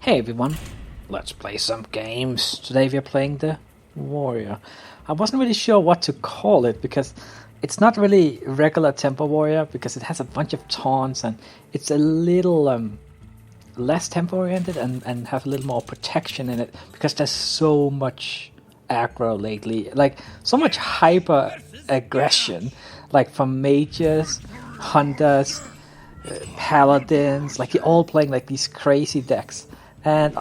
Hey everyone, let's play some games. Today we're playing the Warrior. I wasn't really sure what to call it because it's not really regular Tempo Warrior because it has a bunch of taunts and it's a little less tempo oriented and have a little more protection in it because there's so much aggro lately. Like so much hyper aggression, like from mages, hunters, paladins, like they're all playing like these crazy decks. And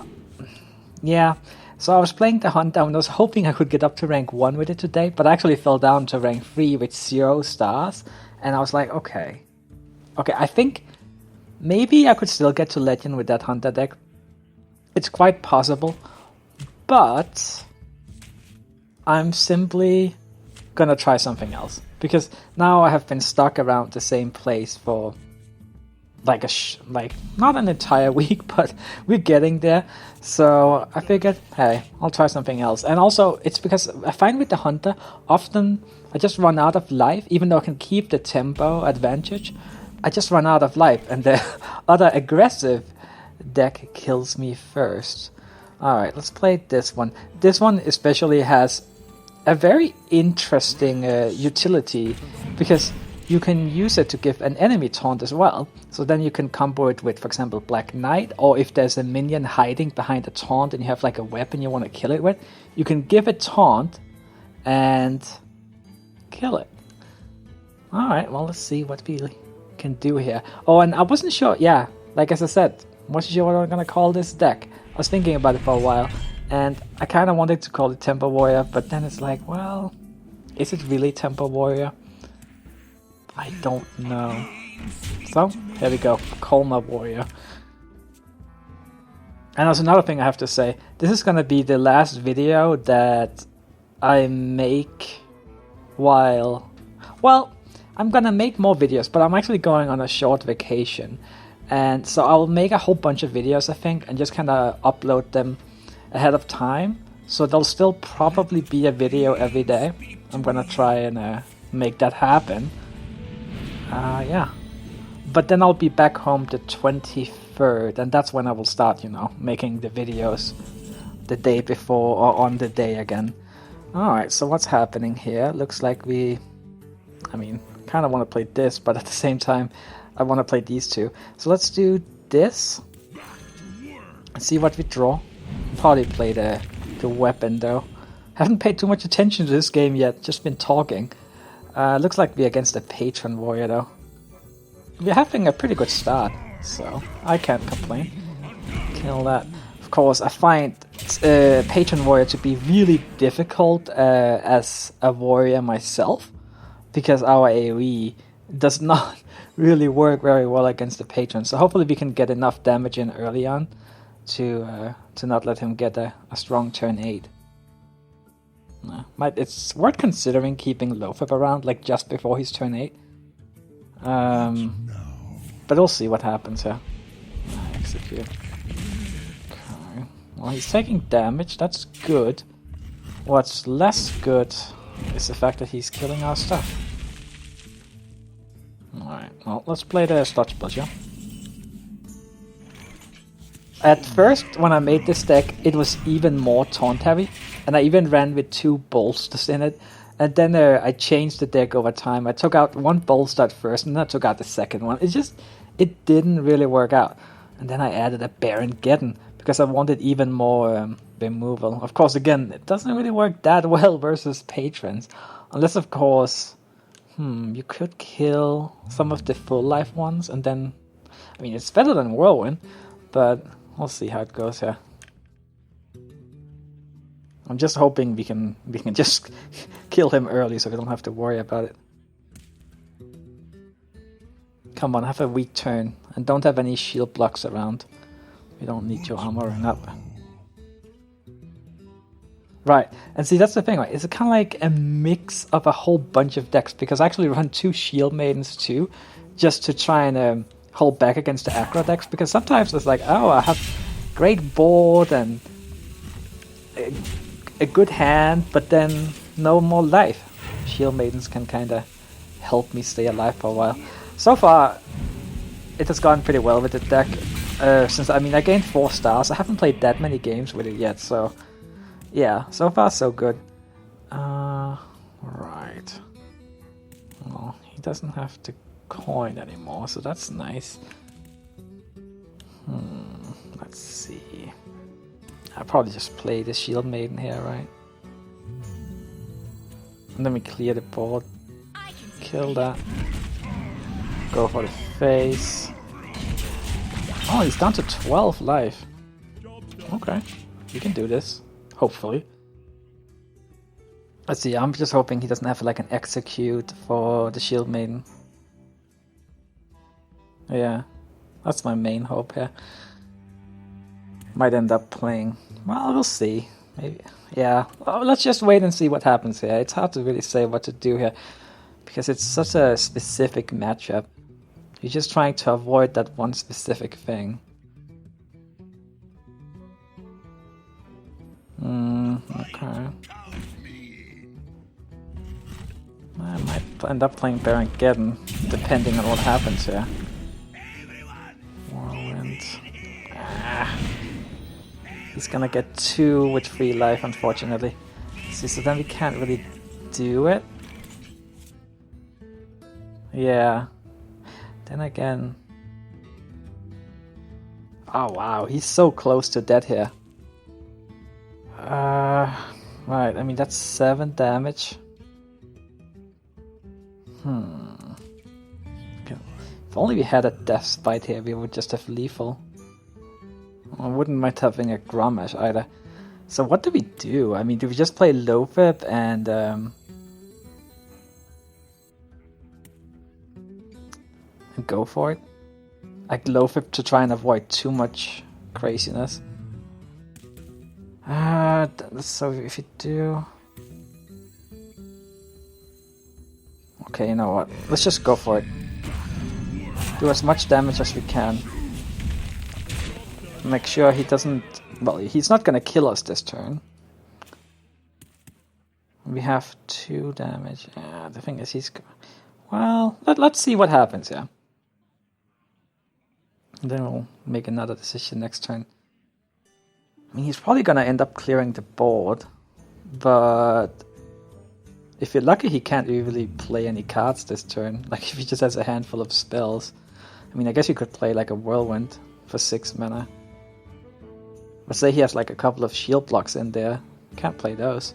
yeah, so I was playing the Hunt and I was hoping I could get up to rank 1 with it today, but I actually fell down to rank 3 with 0 stars. And I was like, okay, I think maybe I could still get to Legend with that Hunter deck. It's quite possible, but I'm simply gonna try something else. Because now I have been stuck around the same place for like not an entire week, but we're getting there. So I figured, hey, I'll try something else. And also, it's because I find with the Hunter, often I just run out of life, even though I can keep the tempo advantage. I just run out of life, and the other aggressive deck kills me first. Alright, let's play this one. This one especially has a very interesting utility, because you can use it to give an enemy taunt as well. So then you can combo it with, for example, Black Knight, or if there's a minion hiding behind a taunt and you have like a weapon you want to kill it with, you can give it taunt and kill it. Alright, well, let's see what we can do here. Oh, and I wasn't sure, yeah, like as I said, wasn't sure what I'm gonna call this deck. I was thinking about it for a while, and I kind of wanted to call it Tempo Warrior, but then it's like, well, is it really Tempo Warrior? I don't know. So, here we go, Colma Warrior. And there's another thing I have to say. This is gonna be the last video that I make while... Well, I'm gonna make more videos, but I'm actually going on a short vacation. And so I'll make a whole bunch of videos, I think, and just kind of upload them ahead of time. So there'll still probably be a video every day. I'm gonna try and make that happen. Yeah. But then I'll be back home the 23rd, and that's when I will start, making the videos the day before or on the day again. Alright, so what's happening here? Looks like kind of want to play this, but at the same time, I want to play these two. So let's do this and see what we draw. Probably play the weapon though. Haven't paid too much attention to this game yet, just been talking. Looks like we're against a Patron Warrior though. We're having a pretty good start, so I can't complain. Kill that. Of course, I find Patron Warrior to be really difficult as a warrior myself, because our AoE does not really work very well against the Patron. So hopefully we can get enough damage in early on to not let him get a strong turn 8. It's worth considering keeping Lothar around, like just before his turn 8. But we'll see what happens here. Execute. Okay. Well, he's taking damage, that's good. What's less good is the fact that he's killing our stuff. Alright, well, let's play the Sludge Butcher. At first, when I made this deck, it was even more taunt heavy, and I even ran with 2 bolsters in it, and then I changed the deck over time. I took out 1 bolster at first, and then I took out the second one. It didn't really work out. And then I added a Baron Geddon, because I wanted even more removal. Of course, again, it doesn't really work that well versus Patrons, unless, of course, you could kill some of the full life ones, and then, it's better than Whirlwind, but we'll see how it goes here. I'm just hoping we can just kill him early so we don't have to worry about it. Come on, have a weak turn, and don't have any shield blocks around. We don't need your armoring up. Right, and see, that's the thing, right? It's kind of like a mix of a whole bunch of decks, because I actually run 2 Shield Maidens too, just to try and hold back against the aggro decks, because sometimes it's like, oh, I have great board and a good hand, but then no more life. Shield Maidens can kind of help me stay alive for a while. So far, it has gone pretty well with the deck. Since, I mean, I gained 4 stars. I haven't played that many games with it yet, so... Yeah, so far so good. Right. Well, he doesn't have to coin anymore, so that's nice. Let's see. I'll probably just play the Shield Maiden here, right? And then we clear the board. Kill that. Go for the face. Oh, he's down to 12 life. Okay, we can do this. Hopefully. Let's see, I'm just hoping he doesn't have like an execute for the Shield Maiden. Yeah, that's my main hope here. Might end up playing. Well, we'll see. Maybe. Yeah, well, let's just wait and see what happens here. It's hard to really say what to do here because it's such a specific matchup. You're just trying to avoid that one specific thing. Okay. I might end up playing Baron-Geddon, depending on what happens here. Whirlwind. He's gonna get 2 with 3 life, unfortunately. See, so then we can't really do it. Yeah. Then again... Oh wow, he's so close to dead here. Right, I mean that's 7 damage. Okay. If only we had a Death Spite here, we would just have lethal. I wouldn't mind having a Grommash either. So what do we do? I mean, do we just play Loatheb and go for it? Like Loatheb to try and avoid too much craziness. So if you do... Okay, you know what? Let's just go for it. Do as much damage as we can. Make sure he doesn't... Well, he's not gonna kill us this turn. We have 2 damage. Yeah, the thing is he's... Well, let's see what happens, yeah. And then we'll make another decision next turn. I mean, he's probably gonna end up clearing the board, but if you're lucky, he can't really play any cards this turn. Like, if he just has a handful of spells. I mean, I guess you could play like a Whirlwind for 6 mana. But say he has like a couple of shield blocks in there. Can't play those.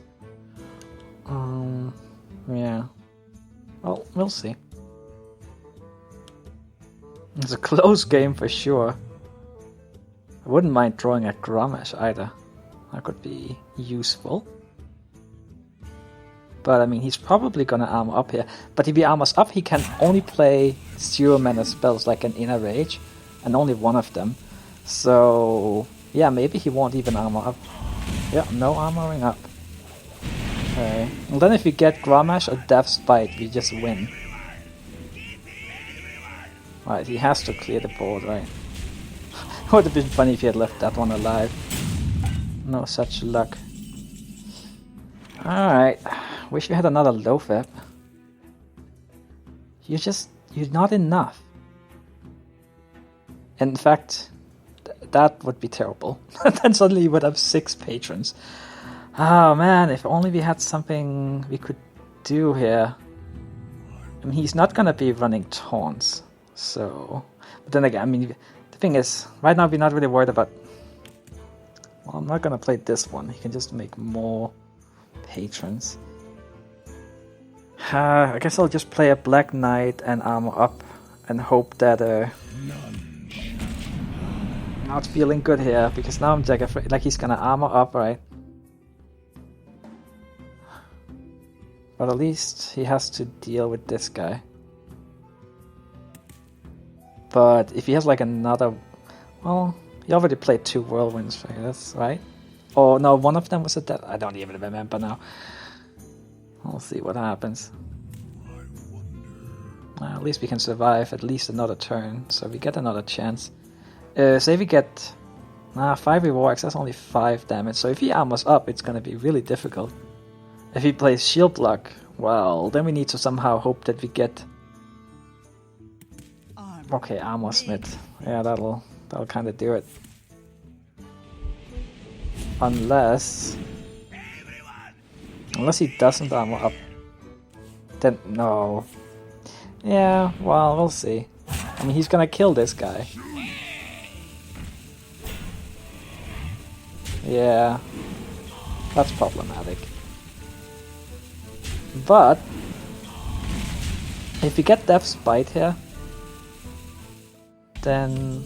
Yeah. Well, we'll see. It's a close game for sure. I wouldn't mind drawing a Grommash either. That could be useful. But I mean, he's probably gonna armor up here. But if he armors up, he can only play 0 mana spells like an Inner Rage, and only one of them. So yeah, maybe he won't even armor up. Yeah, no armoring up. Okay. Well, then if we get Grommash or Death Spite, we just win. Right, he has to clear the board, right? Would have been funny if he had left that one alive. No such luck. Alright. Wish we had another Loatheb. You're not enough. In fact, that would be terrible. Then suddenly you would have 6 patrons. Oh man, if only we had something we could do here. I mean, he's not gonna be running taunts, so... But then again, I mean, the thing is, right now we're not really worried about... Well, I'm not gonna play this one. He can just make more patrons. I guess I'll just play a Black Knight and armor up and hope that... Not feeling good here, because now I'm like he's gonna armor up, right? But at least he has to deal with this guy. But if he has like another... Well, he already played 2 Whirlwinds, I guess, right? Oh no, one of them was a death... I don't even remember now. We'll see what happens. At least we can survive at least another turn, so we get another chance. Say we get 5 rewards, that's only 5 damage, so if he armors up, it's gonna be really difficult. If he plays shield block, well, then we need to somehow hope that we get... Okay, armor smith. Yeah, that'll That'll kind of do it. Unless he doesn't armor up. Then no. Yeah, well, we'll see. I mean, he's gonna kill this guy. Yeah, that's problematic. But if we get Death's Bite here, then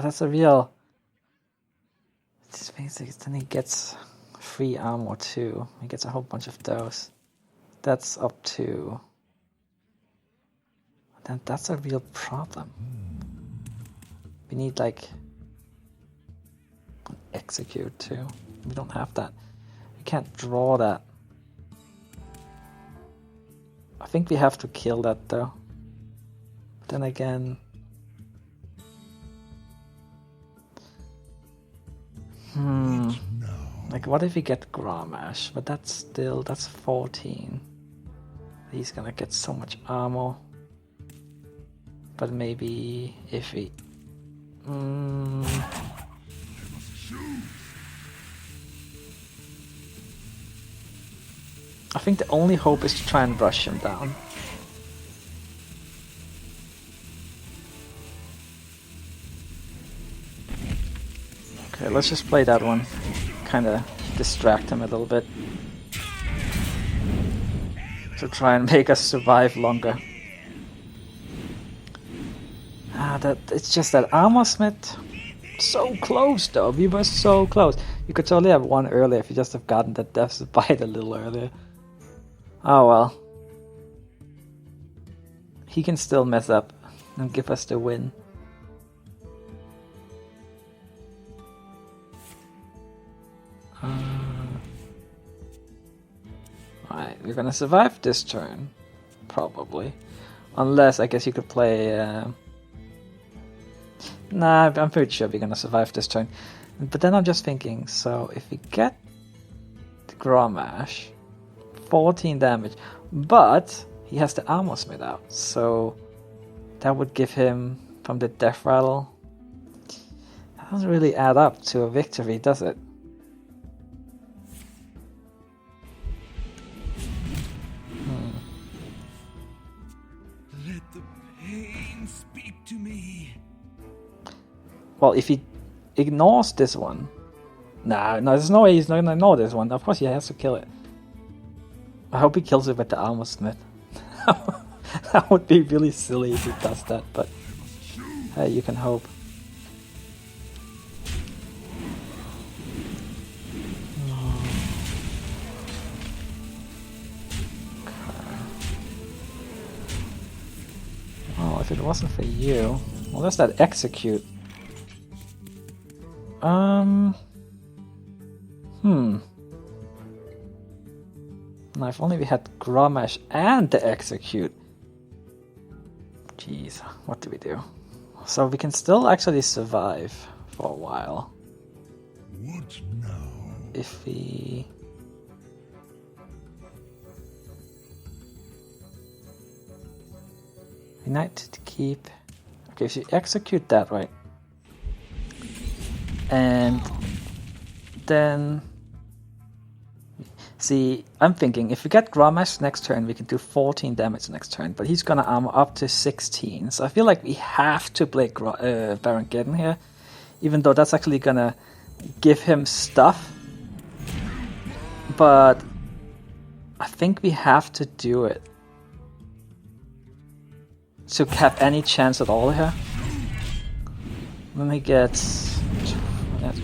that's a real. This means then he gets free armor too. He gets a whole bunch of those. That's up to. Then that's a real problem. We need like an execute too. We don't have that. We can't draw that. I think we have to kill that though. But then again. Like what if we get Grommash? But that's 14. He's gonna get so much armor. But maybe if we... I think the only hope is to try and rush him down. Okay, let's just play that one. Kinda distract him a little bit. To try and make us survive longer. It's just that Armor Smith, so close though. We were so close. You could totally have won earlier if you just have gotten that Death's Bite a little earlier. Oh well. He can still mess up and give us the win. Alright, we're gonna survive this turn. Probably. Unless, I guess you could play... Nah, I'm pretty sure we're gonna survive this turn. But then I'm just thinking, so if we get the Grommash, 14 damage, but he has the Armor Smith out, so that would give him from the Death Rattle. That doesn't really add up to a victory, does it? Let the pain speak to me. Well, if he ignores this one... No, there's no way he's not gonna ignore this one. Of course he has to kill it. I hope he kills it with the Armor Smith. That would be really silly if he does that, but... Hey, you can hope. Oh, if it wasn't for you... Well, there's that execute. Now, if only we had Grommash and the execute. Jeez, what do we do? So we can still actually survive for a while. What now? If we... We need to keep... Okay, if you execute that, right? And then... See, I'm thinking, if we get Grommash next turn, we can do 14 damage next turn, but he's gonna armor up to 16, so I feel like we have to play Baron Geddon here, even though that's actually gonna give him stuff, but I think we have to do it to have any chance at all here. Then he gets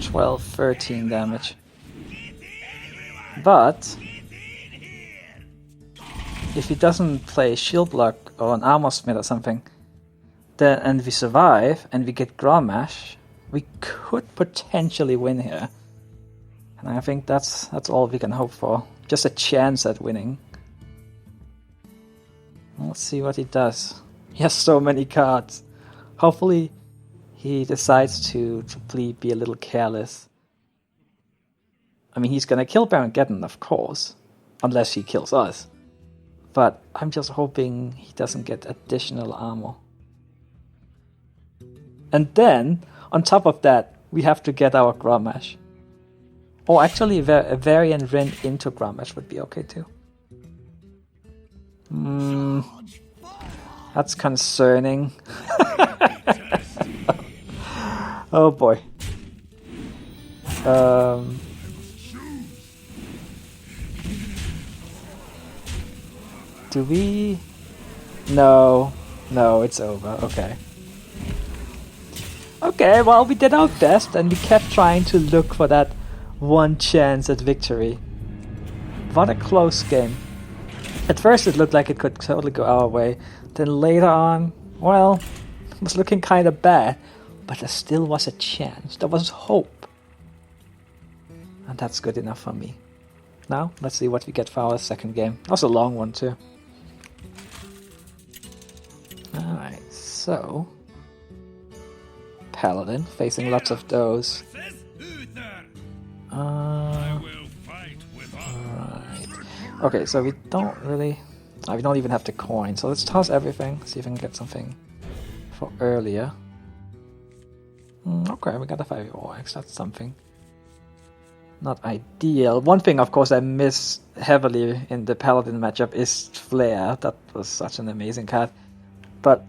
12, 13 damage. But if he doesn't play Shield Block or an Armor Smith or something, then and we survive and we get Grommash, we could potentially win here. And I think that's all we can hope for. Just a chance at winning. Let's see what he does. He has so many cards. Hopefully he decides to be a little careless. I mean, he's gonna kill Baron Geddon, of course. Unless he kills us. But I'm just hoping he doesn't get additional armor. And then, on top of that, we have to get our Grommash. Or actually, a variant Ren into Grommash would be okay too. That's concerning. Oh boy. Do we? No, it's over. Okay. Okay, well, we did our best and we kept trying to look for that one chance at victory. What a close game. At first it looked like it could totally go our way. Then later on, well, it was looking kind of bad. But there still was a chance. There was hope. And that's good enough for me. Now, let's see what we get for our second game. That was a long one too. Alright, so... Paladin, facing lots of those. Right. Okay, so we don't really... we don't even have the coin, so let's toss everything, see if we can get something for earlier. Okay, we got a 5-4x, that's something. Not ideal. One thing, of course, I miss heavily in the Paladin matchup is Flare. That was such an amazing card. But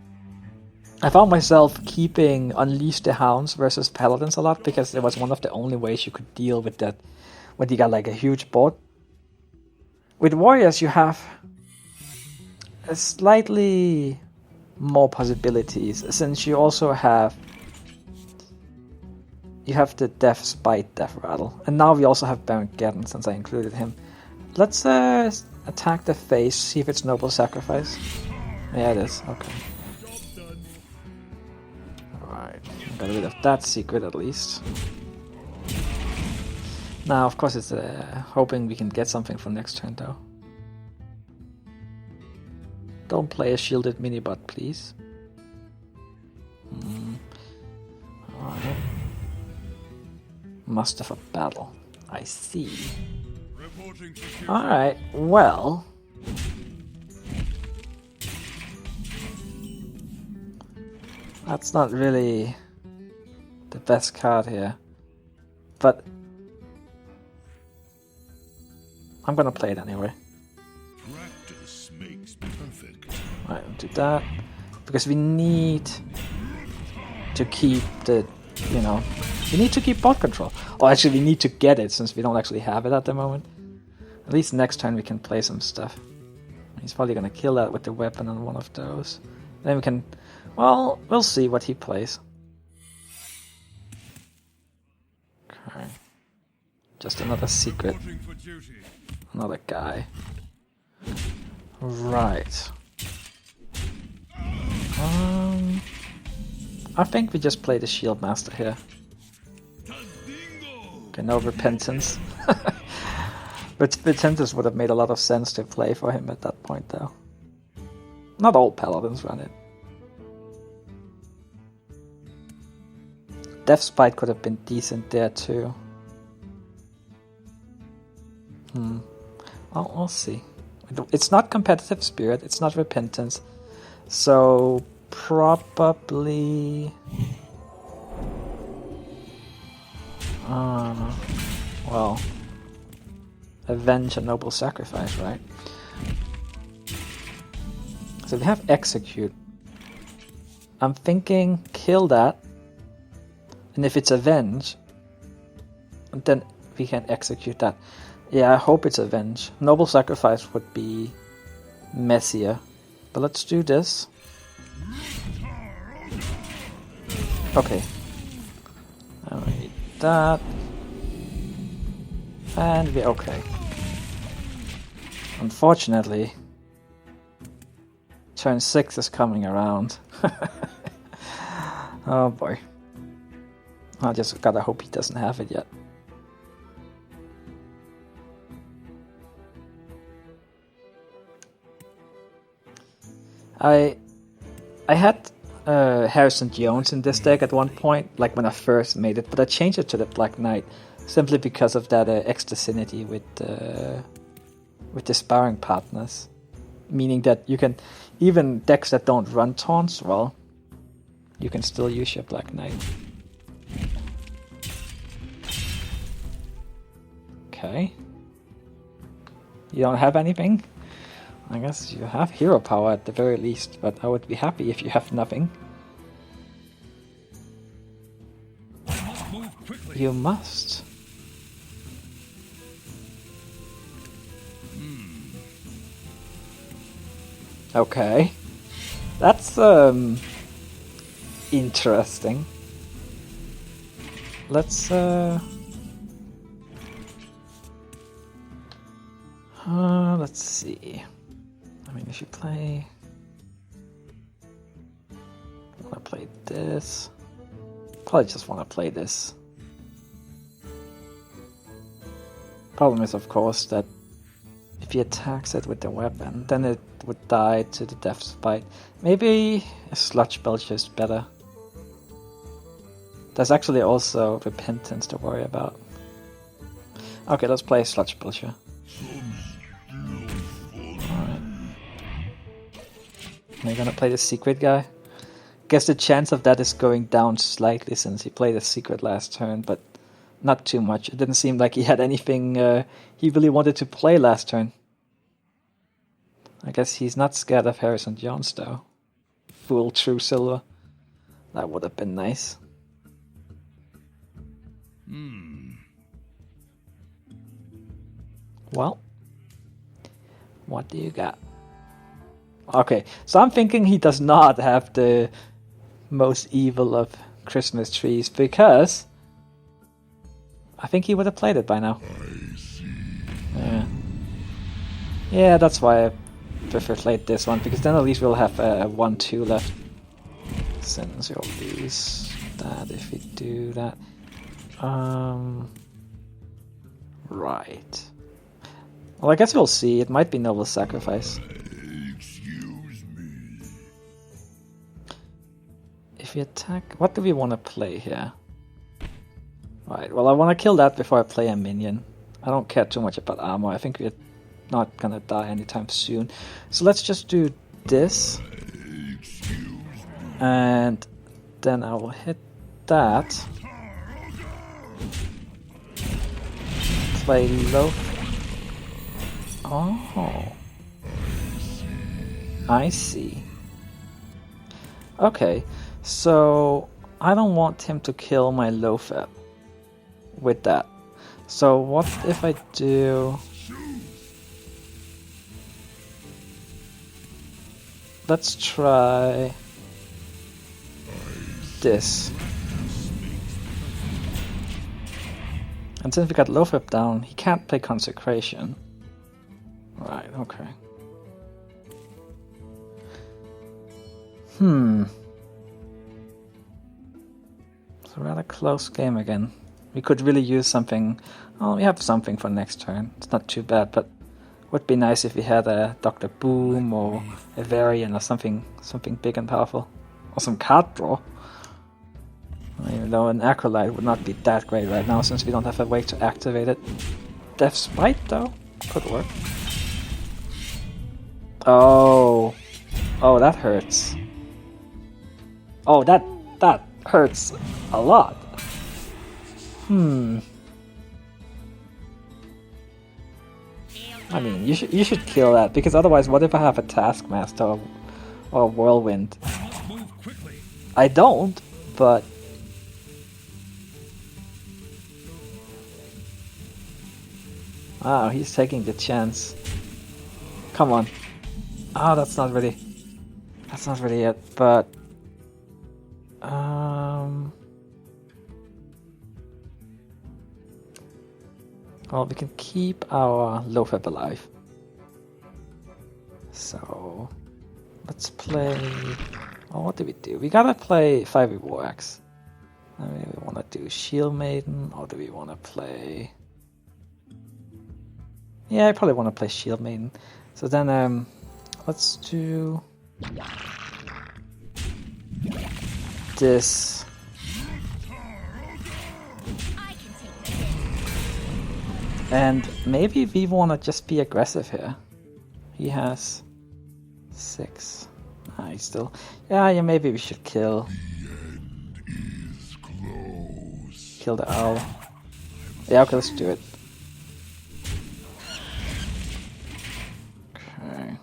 I found myself keeping Unleash the Hounds versus Paladins a lot because it was one of the only ways you could deal with that when you got like a huge board. With Warriors, you have a slightly more possibilities since you also have the Death Spite, Death Rattle, and now we also have Baron Geddon since I included him. Let's attack the face, see if it's Noble Sacrifice. Yeah, it is. Okay. Alright, got rid of that secret at least. Now, of course, it's hoping we can get something for next turn though. Don't play a shielded minibot, please. Alright. Muster for battle. I see. Alright, well... That's not really the best card here. But... I'm gonna play it anyway. Practice makes perfect. Alright, I'll do that. Because we need to keep the... You know... We need to keep board control. Or actually, we need to get it since we don't actually have it at the moment. At least next turn we can play some stuff. He's probably gonna kill that with the weapon on one of those. Then we can... Well, we'll see what he plays. Okay. Just another secret. Another guy. Right. I think we just play the Shield Master here. Okay, no Repentance. But Repentance would have made a lot of sense to play for him at that point, though. Not all Paladins run it. Death Spite could have been decent there, too. Well, we'll see. It's not Competitive Spirit, it's not Repentance. So, probably... well... Avenge a Noble Sacrifice, right? So we have Execute. I'm thinking kill that. And if it's Avenge, then we can execute that. Yeah, I hope it's Avenge. Noble Sacrifice would be messier. But let's do this. Okay. I'll read that. And we're okay. Unfortunately, turn 6 is coming around. Oh boy. I just gotta hope he doesn't have it yet. I had Harrison Jones in this deck at one point, like when I first made it, but I changed it to the Black Knight simply because of that extra synergy with the sparring partners. meaning that you can, even decks that don't run taunts, well, you can still use your Black Knight. Okay. You don't have anything? I guess you have hero power at the very least, but I would be happy if you have nothing. You must. Okay. That's interesting. Let's let's see. I mean, if you play, I want to play this. Probably just want to play this. Problem is, of course, that if he attacks it with the weapon, then it would die to the Death Spite. Maybe a Sludge Belcher is better. There's actually also Repentance to worry about. Okay, let's play Sludge Belcher. Alright. Are you gonna play the secret guy? Guess the chance of that is going down slightly since he played a secret last turn, but not too much. It didn't seem like he had anything he really wanted to play last turn. I guess he's not scared of Harrison Jones though. Full true silver. That would have been nice. Well, what do you got? Okay, so I'm thinking he does not have the most evil of Christmas trees because I think he would have played it by now. Yeah, that's why I prefer played this one, because then at least we'll have a 1-2 left. Since you'll lose that if we do that. Right. Well, I guess we'll see. It might be Noble Sacrifice. Excuse me. If we attack... What do we want to play here? Right, well, I want to kill that before I play a minion. I don't care too much about armor. I think we're not gonna die anytime soon. So let's just do this. And then I will hit that. Play low. Oh. I see. Okay, so I don't want him to kill my Loafer with that. So what if I do... Let's try this. And since we got Loafer down, he can't play Consecration. Right, okay. It's a rather close game again. We could really use something. Oh, we have something for next turn. It's not too bad, but would be nice if we had a Dr. Boom or a Varian or something big and powerful. Or some card draw. Even though an Acolyte would not be that great right now since we don't have a way to activate it. Death Spite though? Could work. Oh. Oh, that hurts. Oh, that hurts a lot. I mean, you should kill that, because otherwise what if I have a Taskmaster or a Whirlwind? I don't, but... Wow, he's taking the chance. Come on. Oh, that's not really it, but... Well, we can keep our Loafer alive. So... Let's play... Oh, what do we do? We gotta play 5e War Axe. I mean, we wanna do Shield Maiden, or do we wanna play... Yeah, I probably wanna play Shield Maiden. So then, let's do... this... And maybe we wanna just be aggressive here. He has 6. He's still... Yeah, maybe we should kill... Is close. Kill the owl. Yeah, okay, let's do it. Okay.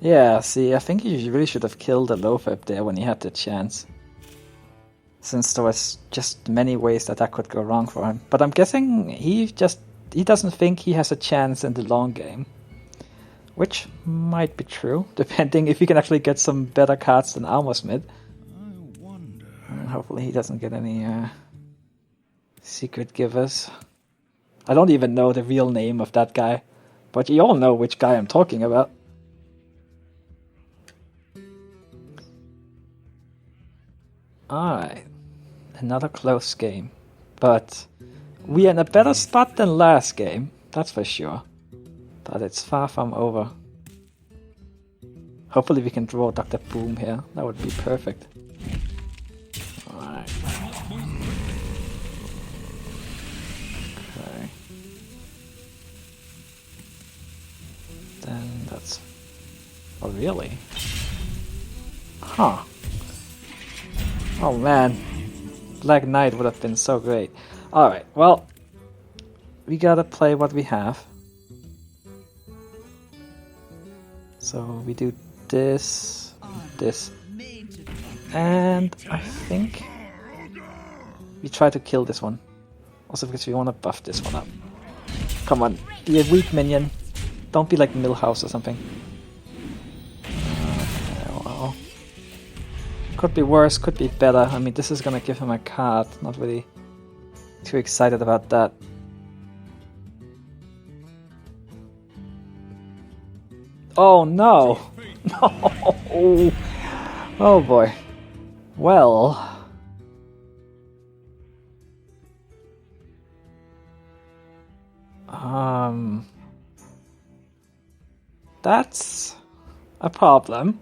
Yeah, see, I think you really should have killed the Loatheb there when he had the chance. Since there was just many ways that could go wrong for him. But I'm guessing he doesn't think he has a chance in the long game. Which might be true, depending if he can actually get some better cards than Armorsmith. I wonder. And hopefully he doesn't get any secret givers. I don't even know the real name of that guy, but you all know which guy I'm talking about. Alright, another close game, but we are in a better spot than last game, that's for sure. But it's far from over. Hopefully we can draw Dr. Boom here. That would be perfect. Alright. Okay. Then that's... Oh, really? Huh. Oh man. Black Knight would have been so great. Alright, well... We gotta play what we have. So we do this, this, and I think we try to kill this one. Also because we want to buff this one up. Come on, be a weak minion. Don't be like Millhouse or something. Okay, well. Could be worse, could be better. I mean, this is gonna give him a card. Not really too excited about that. Oh no! No! Oh boy. Well... That's a problem.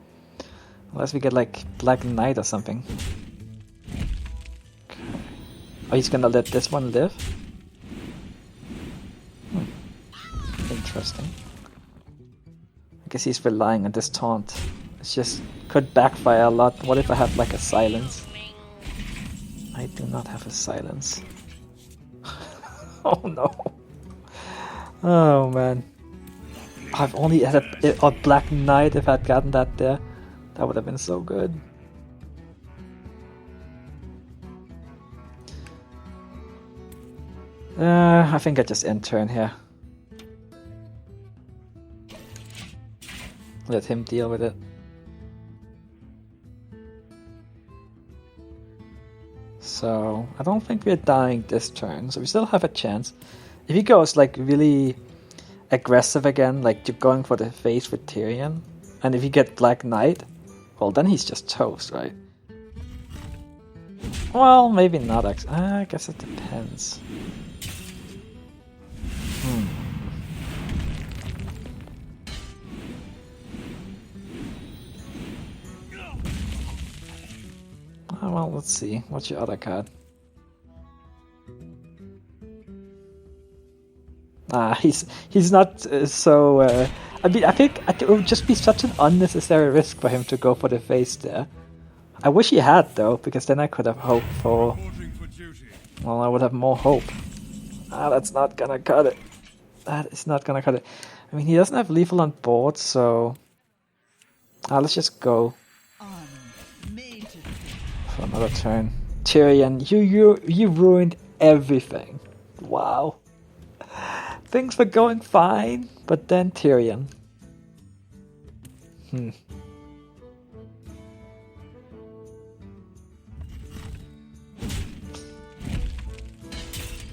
Unless we get like Black Knight or something. Okay. Oh, he's gonna let this one live? Interesting. I guess he's relying on this taunt. It's just could backfire a lot. What if I have like a silence? I do not have a silence. Oh no. Oh man. I've only had a Black Knight. If I'd gotten that there, that would have been so good. I think I just end turn here. Let him deal with it. So, I don't think we're dying this turn, so we still have a chance. If he goes like really aggressive again, like you're going for the face with Tyrion, and if you get Black Knight, well then he's just toast, right? Well, maybe not actually. I guess it depends. Oh, well, let's see. What's your other card? He's not so... I mean, I think it would just be such an unnecessary risk for him to go for the face there. I wish he had, though, because then I could have hoped for... Well, I would have more hope. That's not gonna cut it. That is not gonna cut it. I mean, he doesn't have lethal on board, so... let's just go for another turn. Tyrion, you ruined everything. Wow. Things were going fine, but then Tyrion.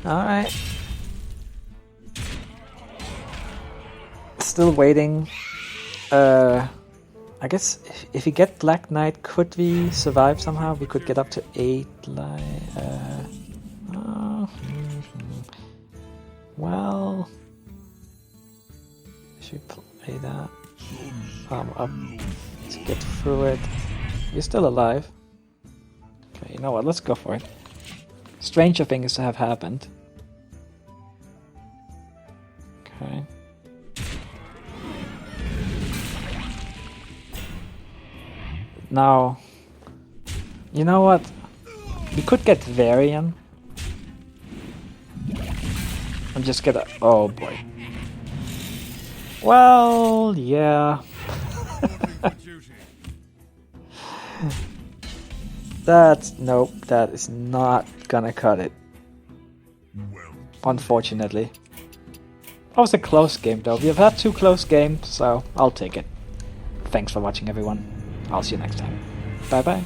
Alright. Still waiting. I guess if we get Black Knight, could we survive somehow? We could get up to 8 Well, should we play that? Up to get through it. You're still alive. Okay, you know what? Let's go for it. Stranger things have happened. Okay. Now, you know what? We could get Varian. I'm just gonna... Oh boy. Well, yeah. That's... Nope, that is not gonna cut it. Unfortunately. That was a close game though. We have had 2 close games, so I'll take it. Thanks for watching everyone. I'll see you next time. Bye bye.